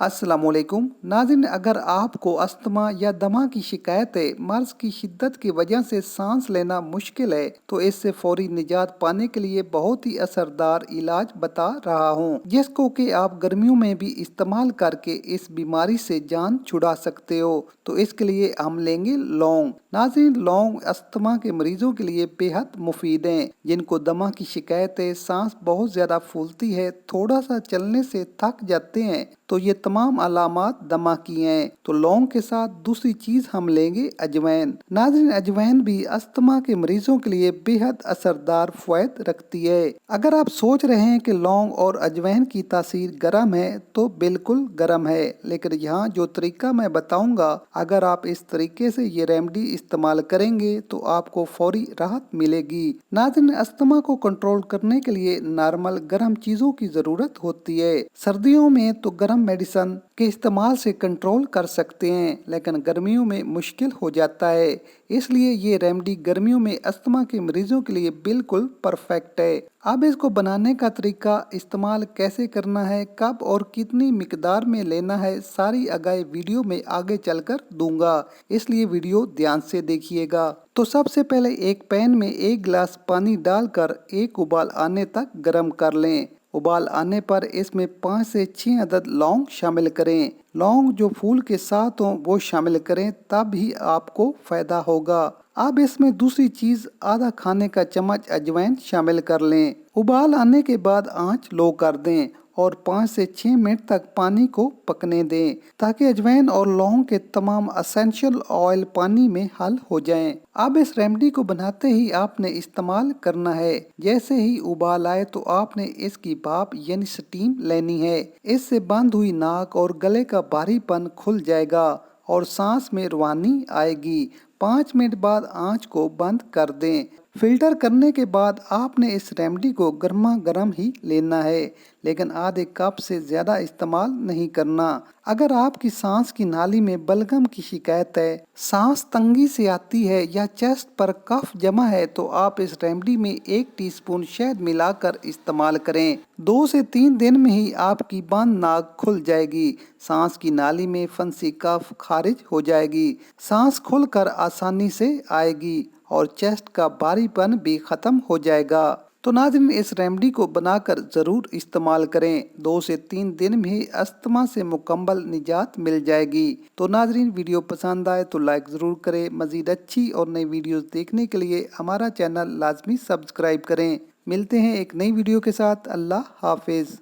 अस्सलामुअलैकुम नाज़रीन, अगर आपको अस्थमा या दमा की शिकायत है, मर्ज की शिद्दत की वजह से सांस लेना मुश्किल है, तो इससे फौरी निजात पाने के लिए बहुत ही असरदार इलाज बता रहा हूँ, जिसको कि आप गर्मियों में भी इस्तेमाल करके इस बीमारी से जान छुड़ा सकते हो। तो इसके लिए हम लेंगे लौंग। नाज़रीन, लौंग अस्थमा के मरीजों के लिए बेहद मुफीद हैं, जिनको दमा की शिकायत है, सांस बहुत ज्यादा फूलती है, थोड़ा सा चलने से थक जाते हैं, तो ये तमाम अलामात दमा की हैं। तो लौंग के साथ दूसरी चीज हम लेंगे अजवाइन। नाज़रीन, अजवाइन भी अस्थमा के मरीजों के लिए बेहद असरदार फ़वाद रखती है। अगर आप सोच रहे हैं कि लौंग और अजवाइन की तासीर गर्म है, तो बिल्कुल गर्म है, लेकिन यहाँ जो तरीका मैं बताऊंगा, अगर आप इस तरीके से ये रेमेडी इस्तेमाल करेंगे तो आपको फौरी राहत मिलेगी। नाज़रीन, अस्थमा को कंट्रोल करने के लिए नॉर्मल गर्म चीजों की जरूरत होती है। सर्दियों में तो गर्म मेडिसिन के इस्तेमाल से कंट्रोल कर सकते हैं, लेकिन गर्मियों में मुश्किल हो जाता है। इसलिए ये रेमेडी गर्मियों में अस्थमा के मरीजों के लिए बिल्कुल परफेक्ट है। अब इसको बनाने का तरीका, इस्तेमाल कैसे करना है, कब और कितनी मिकदार में लेना है, सारी आगाही वीडियो में आगे चलकर दूंगा, इसलिए वीडियो ध्यान से देखिएगा। तो सबसे पहले एक पैन में 1 गिलास पानी डालकर एक उबाल आने तक गर्म कर लें। उबाल आने पर इसमें 5 से 6 अदद लौंग शामिल करें। लौंग जो फूल के साथ हों वो शामिल करें, तब ही आपको फायदा होगा। अब इसमें दूसरी चीज, आधा खाने का चम्मच अजवाइन शामिल कर लें। उबाल आने के बाद आंच लो कर दें और 5 से 6 मिनट तक पानी को पकने दें, ताकि अजवाइन और लौंग के तमाम असेंशियल ऑयल पानी में हल हो जाएं। अब इस रेमेडी को बनाते ही आपने इस्तेमाल करना है। जैसे ही उबाल आए तो आपने इसकी भाप यानी स्टीम लेनी है। इससे बंद हुई नाक और गले का भारीपन खुल जाएगा और सांस में रवानी आएगी। 5 मिनट बाद आंच को बंद कर दें। फिल्टर करने के बाद आपने इस रेमेडी को गर्मा गर्म ही लेना है, लेकिन आधे कप से ज्यादा इस्तेमाल नहीं करना। अगर आपकी सांस की नाली में बलगम की शिकायत है, सांस तंगी से आती है या चेस्ट पर कफ जमा है, तो आप इस रेमेडी में 1 टीस्पून शहद मिलाकर इस्तेमाल करें। 2 से 3 दिन में ही आपकी बंद नाक खुल जाएगी, सांस की नाली में फंसी कफ खारिज हो जाएगी, सांस खुलकर आसानी से आएगी और चेस्ट का भारीपन भी खत्म हो जाएगा। तो नाज़रीन, इस रेमेडी को बनाकर ज़रूर इस्तेमाल करें। 2 से 3 दिन में ही अस्थमा से मुकम्मल निजात मिल जाएगी। तो नाज़रीन, वीडियो पसंद आए तो लाइक ज़रूर करें। मज़ीद अच्छी और नई वीडियोस देखने के लिए हमारा चैनल लाजमी सब्सक्राइब करें। मिलते हैं एक नई वीडियो के साथ। अल्लाह हाफिज़।